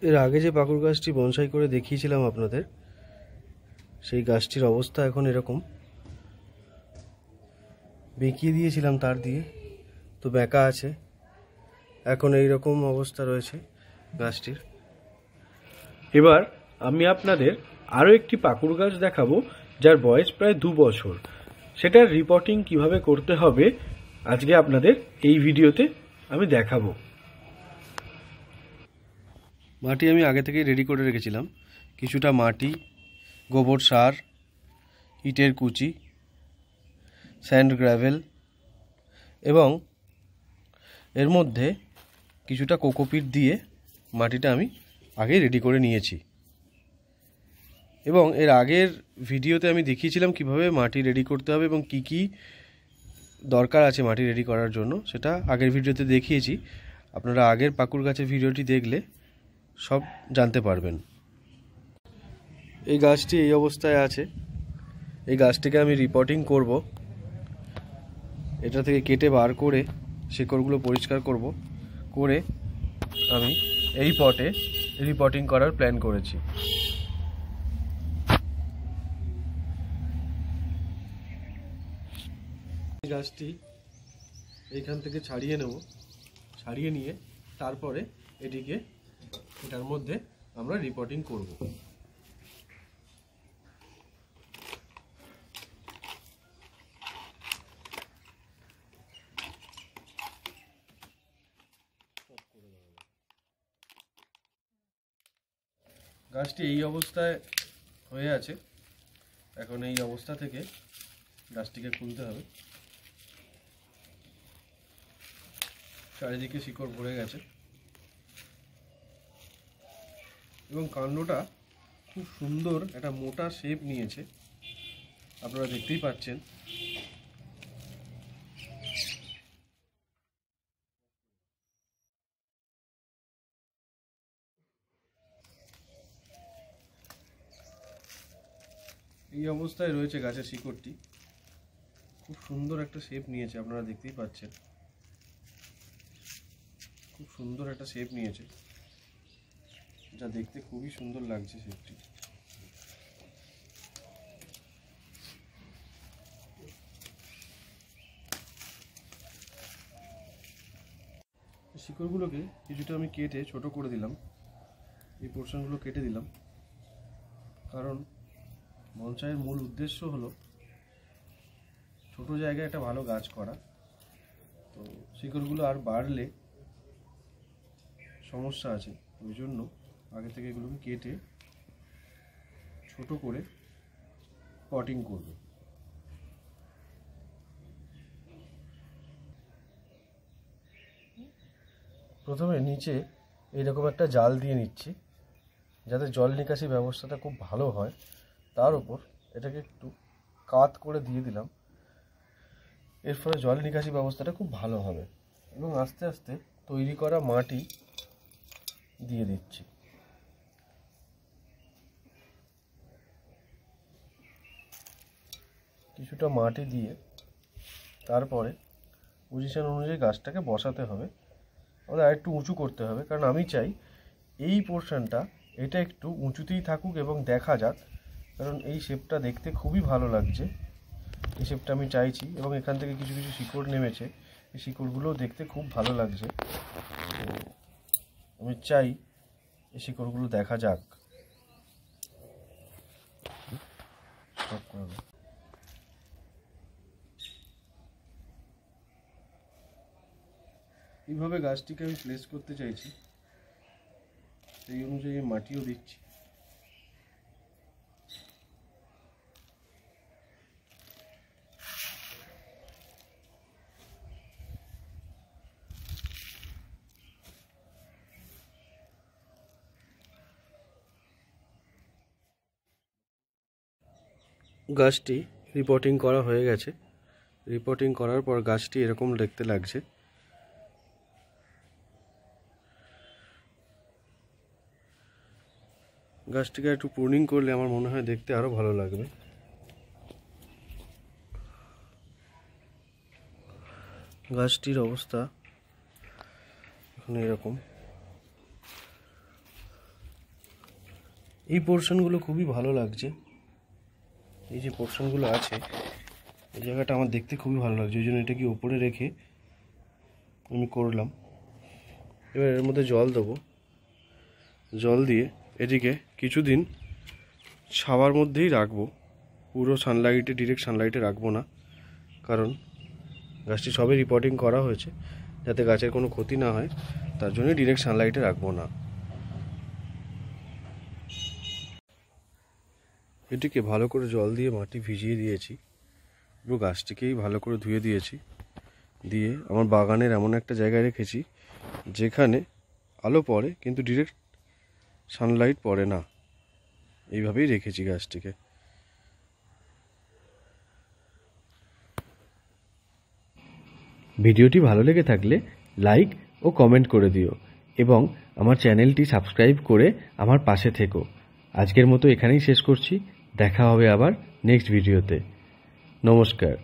এর আগে যে পাকুড় গাছটি বনসাই করে দেখিয়েছিলাম আপনাদের, সেই গাছটির অবস্থা এখন এরকম। বেঁকিয়ে দিয়েছিলাম তার দিয়ে, তো বেঁকা আছে, এখন এই রকম অবস্থা রয়েছে গাছটির। এবার আমি আপনাদের আরও একটি পাকুড় গাছ দেখাবো, যার বয়স প্রায় 2 বছর। সেটার রিপোর্টিং কিভাবে করতে হবে আজকে আপনাদের এই ভিডিওতে আমি দেখাবো। মাটি আমি আগে থেকেই রেডি করে রেখেছিলাম। কিছুটা মাটি, গোবর সার, ইটের কুচি, স্যান্ড গ্র্যাভেল এবং এর মধ্যে কিছুটা কোকোপিট দিয়ে মাটিটা আমি আগেই রেডি করে নিয়েছি। এবং এর আগের ভিডিওতে আমি দেখিয়েছিলাম কিভাবে মাটি রেডি করতে হবে এবং কি কি দরকার আছে মাটি রেডি করার জন্য, সেটা আগের ভিডিওতে দেখিয়েছি। আপনারা আগের পাকুড় গাছের ভিডিওটি দেখলে সব জানতে পারবেন। এই গাছটি এই অবস্থায় আছে। এই গাছটিকে আমি রিপোর্টিং করব। এটা থেকে কেটে বার করে শিকড়গুলো পরিষ্কার করব, করে আমি এই পটে রিপোর্টিং করার প্ল্যান করেছি। এই গাছটি এইখান থেকে ছাড়িয়ে নেব, ছাড়িয়ে নিয়ে তারপরে এটার মধ্যে আমরা রিপোর্টিং করব। গাছটি এই অবস্থায় হয়ে আছে। এখন এই অবস্থা থেকে গাছটিকে খুলতে হবে। চারিদিকে শিকড় ভরে গেছে এবং কাণ্ডটা খুব সুন্দর একটা মোটা শেপ নিয়েছে, আপনারা দেখতেই পাচ্ছেন। এই অবস্থায় রয়েছে গাছের শিকড়টি, খুব সুন্দর একটা শেপ নিয়েছে, আপনারা দেখতেই পাচ্ছেন। খুব সুন্দর একটা শেপ নিয়েছে, যা দেখতে খুবই সুন্দর লাগছে শেপটি। শিকড়গুলোকে কিছুটা আমি কেটে ছোট করে দিলাম, এই পোর্শনগুলো কেটে দিলাম, কারণ বনসাইয়ের মূল উদ্দেশ্য হলো ছোট জায়গায় একটা ভালো গাছ করা। তো শিকড়গুলো আর বাড়লে সমস্যা আছে, ওই জন্য আগে থেকে এগুলোকে কেটে ছোট করে পটিং করব। প্রথমে নিচে এইরকম একটা জাল দিয়ে নিচ্ছি, যাতে জল নিকাশি ব্যবস্থাটা খুব ভালো হয়। তার উপর এটাকে একটু কাত করে দিয়ে দিলাম, এর ফলে জল নিকাশি ব্যবস্থাটা খুব ভালো হবে। এবং আস্তে আস্তে তৈরি করা মাটি দিয়ে দিচ্ছি। কিছুটা মাটি দিয়ে তারপরে পজিশন অনুযায়ী গাছটাকে বসাতে হবে। আমাদের আরেকটু উঁচু করতে হবে, কারণ আমি চাই এই পোর্শনটা এটা একটু উঁচুতেই থাকুক এবং দেখা যাক, কারণ এই শেপটা দেখতে খুবই ভালো লাগছে। এই শেপটা আমি চাইছি এবং এখান থেকে কিছু কিছু শিকড় নেমেছে, এই শিকড়গুলোও দেখতে খুব ভালো লাগছে। আমি চাই এই শিকড়গুলো দেখা যাক। এইভাবে গাছটিকে আমি প্লেস করতে চাইছি, সেই অনুযায়ী মাটিও দিচ্ছি। গাছটি রিপোর্টিং করা হয়ে গেছে। রিপোর্টিং করার পর গাছটি এরকম দেখতে লাগছে। গাছটিকে একটু প্রুনিং করলে আমার মনে হয় দেখতে আরো ভালো লাগবে। গাছটির অবস্থা এখন এরকম। এই পোর্শনগুলো খুবই ভালো লাগছে, এই যে পোর্শনগুলো আছে এই জায়গাটা আমার দেখতে খুবই ভালো লাগছে, ওই জন্য এটাকে ওপরে রেখে আমি করলাম। এবার এর মধ্যে জল দেবো, জল দিয়ে এদিকে কিছুদিন ছাওয়ার মধ্যেই রাখবো, পুরো সানলাইটে ডিরেক্ট সানলাইটে রাখবো না, কারণ গাছটি সবে রিপোর্টিং করা হয়েছে, যাতে গাছের কোনো ক্ষতি না হয় তার জন্য ডিরেক্ট সানলাইটে রাখবো না। এটিকে ভালো করে জল দিয়ে মাটি ভিজিয়ে দিয়েছি, পুরো গাছটিকেই ভালো করে ধুয়ে দিয়েছি, দিয়ে আমার বাগানের এমন একটা জায়গায় রেখেছি যেখানে আলো পড়ে কিন্তু ডিরেক্ট সানলাইট পড়ে না, এইভাবেই রেখেছি গাছটিকে। ভিডিওটি ভালো লেগে থাকলে লাইক ও কমেন্ট করে দিও এবং আমার চ্যানেলটি সাবস্ক্রাইব করে আমার পাশে থেকো। আজকের মতো এখানেই শেষ করছি, দেখা হবে আবার নেক্সট ভিডিওতে। নমস্কার।